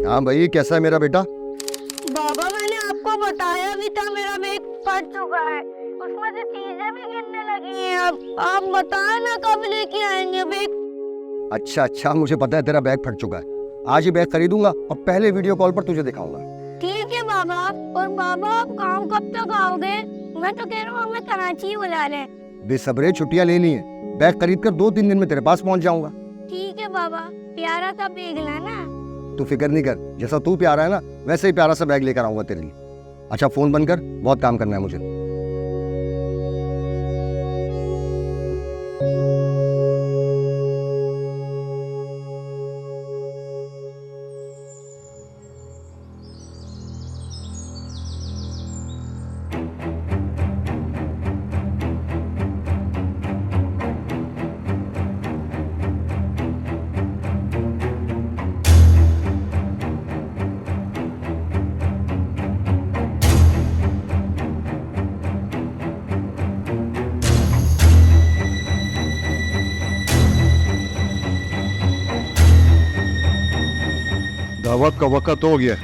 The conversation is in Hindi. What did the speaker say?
हाँ भाई, कैसा है मेरा बेटा? बाबा मैंने आपको बताया भी था मेरा बैग फट चुका है, उसमें से चीजें भी गिरने लगी हैं। अब आप बताए ना कब लेके आएंगे बैग। अच्छा अच्छा, मुझे पता है तेरा बैग फट चुका है। आज ही बैग खरीदूंगा और पहले वीडियो कॉल पर तुझे दिखाऊंगा। ठीक है बाबा। और बाबा आप गाँव कब तक आओगे? मैं तो कह रहा हूँ हमें कराची ही बुला रहे हैं। बेसब्रे छुट्टियां ले ली हैं, बैग खरीद कर 2-3 दिन में तेरे पास पहुंच जाऊंगा। ठीक है बाबा, प्यारा सा बैग लाना। तू फिक्र नहीं कर, जैसा तू प्यारा है ना वैसे ही प्यारा सा बैग लेकर आऊंगा तेरे लिए। अच्छा फोन बंद कर, बहुत काम करना है मुझे। दावत का वक्त हो गया,